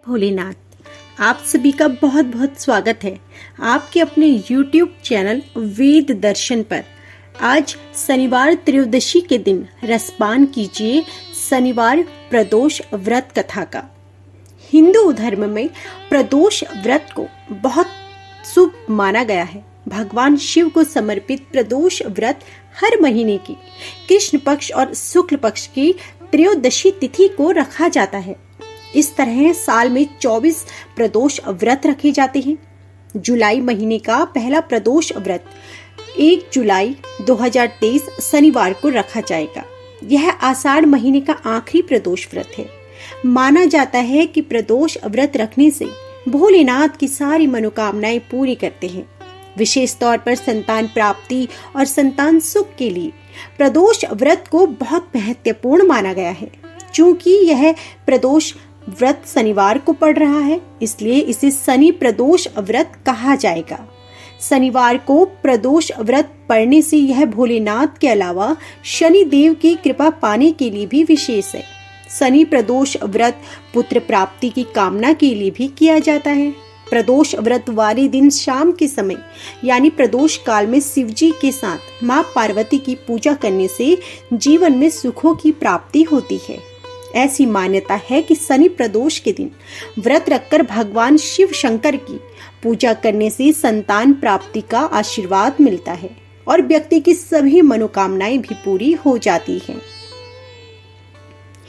भोलेनाथ, आप सभी का बहुत बहुत स्वागत है आपके अपने YouTube चैनल वेद दर्शन पर। आज शनिवार त्रयोदशी के दिन रसपान कीजिए शनिवार प्रदोष व्रत कथा का। हिंदू धर्म में प्रदोष व्रत को बहुत शुभ माना गया है। भगवान शिव को समर्पित प्रदोष व्रत हर महीने की कृष्ण पक्ष और शुक्ल पक्ष की त्रयोदशी तिथि को रखा जाता है। इस तरह साल में 24 प्रदोष व्रत रखे जाते हैं। जुलाई महीने का पहला प्रदोष व्रत 1 जुलाई 2023 शनिवार को रखा जाएगा। यह आषाढ़ महीने का आखिरी प्रदोष व्रत है। माना जाता है कि प्रदोष व्रत रखने से भोलेनाथ की सारी मनोकामनाएं पूरी करते हैं। विशेष तौर पर संतान प्राप्ति और संतान सुख के लिए प्रदोष व्रत को बहुत महत्वपूर्ण माना गया है। चूंकि यह प्रदोष व्रत शनिवार को पड़ रहा है, इसलिए इसे शनि प्रदोष व्रत कहा जाएगा। शनिवार को प्रदोष व्रत पढ़ने से यह भोलेनाथ के अलावा शनि देव की कृपा पाने के लिए भी विशेष है। शनि प्रदोष व्रत पुत्र प्राप्ति की कामना के लिए भी किया जाता है। प्रदोष व्रत वाले दिन शाम के समय यानी प्रदोष काल में शिवजी के साथ मां पार्वती की पूजा करने से जीवन में सुखों की प्राप्ति होती है। ऐसी मान्यता है कि शनि प्रदोष के दिन व्रत रखकर भगवान शिव शंकर की पूजा करने से संतान प्राप्ति का आशीर्वाद मिलता है और व्यक्ति की सभी मनोकामनाएं भी पूरी हो जाती हैं।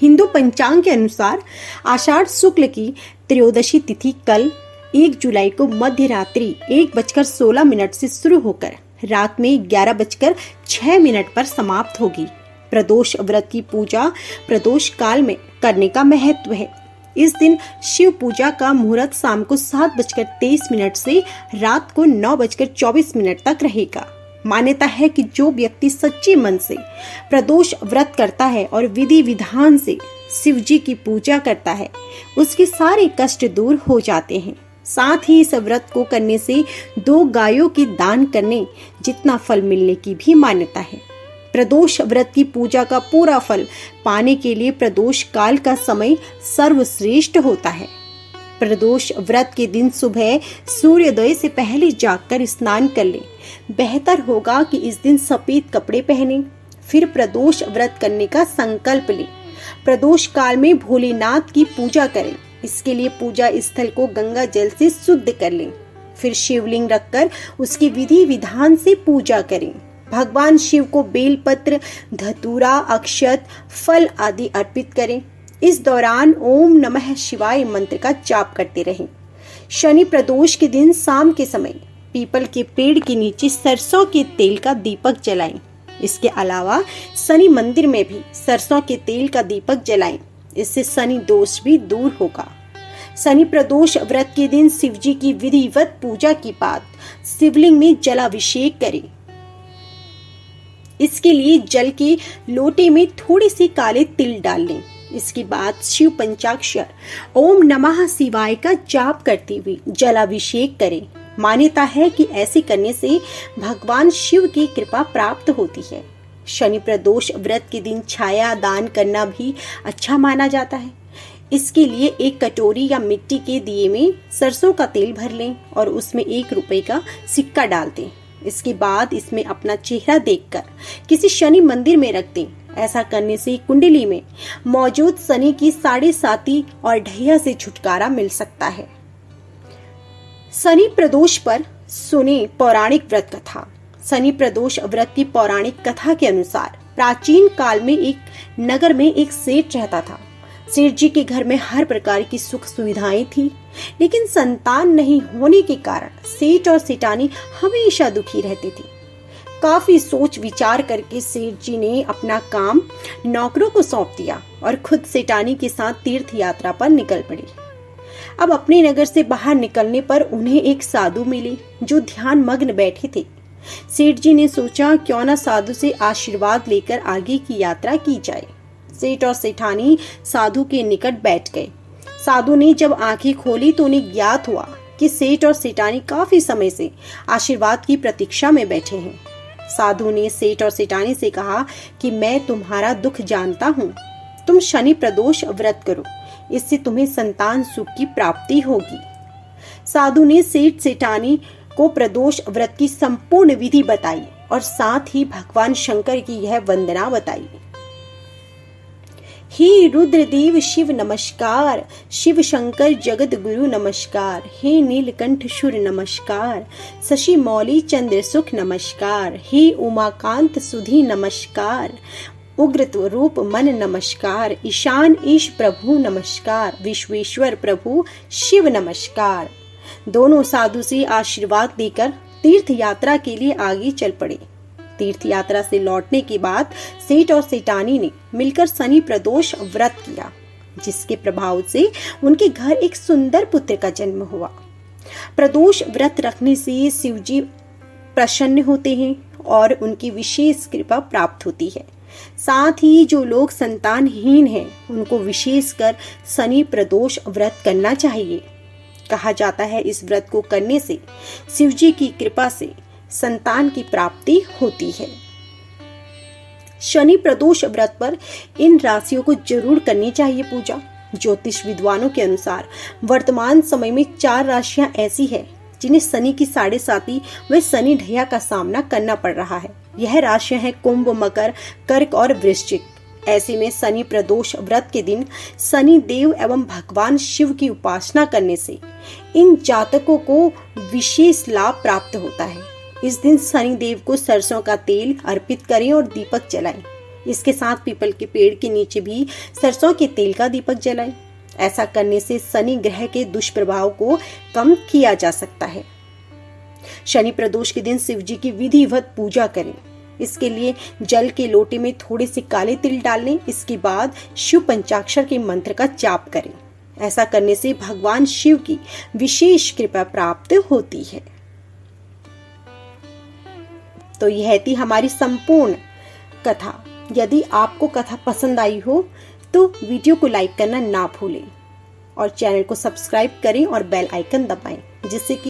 हिंदू पंचांग के अनुसार आषाढ़ शुक्ल की त्रयोदशी तिथि कल 1 जुलाई को मध्य रात्रि 1:16 से शुरू होकर रात में 11:06 पर समाप्त होगी। प्रदोष व्रत की पूजा प्रदोष काल में करने का महत्व है। इस दिन शिव पूजा का मुहूर्त शाम को 7:23 से रात को 9:24 तक रहेगा। मान्यता है कि जो व्यक्ति सच्चे मन से प्रदोष व्रत करता है और विधि विधान से शिव जी की पूजा करता है, उसके सारे कष्ट दूर हो जाते हैं। साथ ही इस व्रत को करने से 2 गायों की दान करने जितना फल मिलने की भी मान्यता है। प्रदोष व्रत की पूजा का पूरा फल पाने के लिए प्रदोष काल का समय सर्वश्रेष्ठ होता है। प्रदोष व्रत के दिन सुबह सूर्योदय से पहले जागकर स्नान कर लें। बेहतर होगा कि इस दिन सफेद कपड़े पहनें। फिर प्रदोष व्रत करने का संकल्प लें। प्रदोष काल में भोलेनाथ की पूजा करें। इसके लिए पूजा स्थल को गंगा जल से शुद्ध कर लें। फिर शिवलिंग रखकर उसकी विधि विधान से पूजा करें। भगवान शिव को बेलपत्र, धतूरा, अक्षत, फल आदि अर्पित करें। इस दौरान ओम नमः शिवाय मंत्र का जाप करते रहें। शनि प्रदोष के दिन शाम के समय पीपल के पेड़ के नीचे सरसों के तेल का दीपक जलाएं। इसके अलावा शनि मंदिर में भी सरसों के तेल का दीपक जलाएं। इससे शनि दोष भी दूर होगा। शनि प्रदोष व्रत के दिन शिव जी की विधिवत पूजा के बाद शिवलिंग में जलाभिषेक करें। इसके लिए जल के लोटे में थोड़ी सी काले तिल डाल लें। इसके बाद शिव पंचाक्षर ओम नमः शिवाय का जाप करते हुए जलाभिषेक करें। मान्यता है कि ऐसे करने से भगवान शिव की कृपा प्राप्त होती है। शनि प्रदोष व्रत के दिन छाया दान करना भी अच्छा माना जाता है। इसके लिए एक कटोरी या मिट्टी के दिए में सरसों का तेल भर लें और उसमें 1 रुपए का सिक्का डाल दें। इसके बाद इसमें अपना चेहरा देखकर किसी शनि मंदिर में रख दें। ऐसा करने से कुंडली में मौजूद शनि की 7.5 और ढैया से छुटकारा मिल सकता है। शनि प्रदोष पर सुने पौराणिक व्रत कथा। शनि प्रदोष व्रत की पौराणिक कथा के अनुसार प्राचीन काल में एक नगर में एक सेठ रहता था। सेठ जी के घर में हर प्रकार की सुख सुविधाएं थी, लेकिन संतान नहीं होने के कारण सेठ और सेठानी हमेशा दुखी रहती थी। काफी सोच विचार करके सेठ जी ने अपना काम नौकरों को सौंप दिया और खुद सेठानी के साथ तीर्थ यात्रा पर निकल पड़ी। अब अपने नगर से बाहर निकलने पर उन्हें एक साधु मिले जो ध्यान मग्न बैठे थे। सेठ जी ने सोचा क्यों न साधु से आशीर्वाद लेकर आगे की यात्रा की जाए। सेठ और सेठानी साधु के निकट बैठ गए। साधु ने जब आंखें खोली तो उन्हें ज्ञात हुआ कि सेठ और सेठानी काफी समय से आशीर्वाद की प्रतीक्षा में बैठे हैं। साधु ने सेठ और सेठानी से कहा कि मैं तुम्हारा दुख जानता हूँ, तुम शनि प्रदोष व्रत करो, इससे तुम्हें संतान सुख की प्राप्ति होगी। साधु ने सेठ सेठानी को प्रदोष व्रत की संपूर्ण विधि बताई और साथ ही भगवान शंकर की यह वंदना बताई। हे रुद्रदेव शिव नमस्कार, शिव शंकर जगत गुरु नमस्कार, हे नीलकंठ शुर नमस्कार, शशि मौली चंद्र सुख नमस्कार, हे उमाकांत सुधी नमस्कार, उग्र रूप मन नमस्कार, ईशान ईश प्रभु नमस्कार, विश्वेश्वर प्रभु शिव नमस्कार। दोनों साधु से आशीर्वाद देकर तीर्थ यात्रा के लिए आगे चल पड़े। तीर्थ यात्रा से लौटने के बाद सेठ और सेठानी ने मिलकर शनि प्रदोष व्रत किया, जिसके प्रभाव से उनके घर एक सुंदर पुत्र का जन्म हुआ। प्रदोष व्रत रखने से शिवजी प्रसन्न होते हैं और उनकी विशेष कृपा प्राप्त होती है। साथ ही जो लोग संतानहीन हैं, उनको विशेषकर शनि प्रदोष व्रत करना चाहिए। कहा जाता है इस व्रत को करने से शिवजी की कृपा से संतान की प्राप्ति होती है। शनि प्रदोष व्रत पर इन राशियों को जरूर करनी चाहिए पूजा। ज्योतिष विद्वानों के अनुसार वर्तमान समय में 4 राशियां ऐसी हैं जिन्हें शनि की 7.5 व शनि ढैया का सामना करना पड़ रहा है। यह राशियां हैं कुंभ, मकर, कर्क और वृश्चिक। ऐसे में शनि प्रदोष व्रत के दिन शनि देव एवं भगवान शिव की उपासना करने से इन जातकों को विशेष लाभ प्राप्त होता है। इस दिन शनि देव को सरसों का तेल अर्पित करें और दीपक जलाएं। इसके साथ पीपल के पेड़ के नीचे भी सरसों के तेल का दीपक जलाएं। ऐसा करने से शनि ग्रह के दुष्प्रभाव को कम किया जा सकता है। शनि प्रदोष के दिन शिव जी की विधिवत पूजा करें। इसके लिए जल के लोटे में थोड़े से काले तिल डाल लें। इसके बाद शिव पंचाक्षर के मंत्र का जाप करें। ऐसा करने से भगवान शिव की विशेष कृपा प्राप्त होती है। तो यह थी हमारी संपूर्ण कथा। यदि आपको कथा पसंद आई हो तो वीडियो को लाइक करना ना भूलें और चैनल को सब्सक्राइब करें और बेल आइकन दबाएं, जिससे कि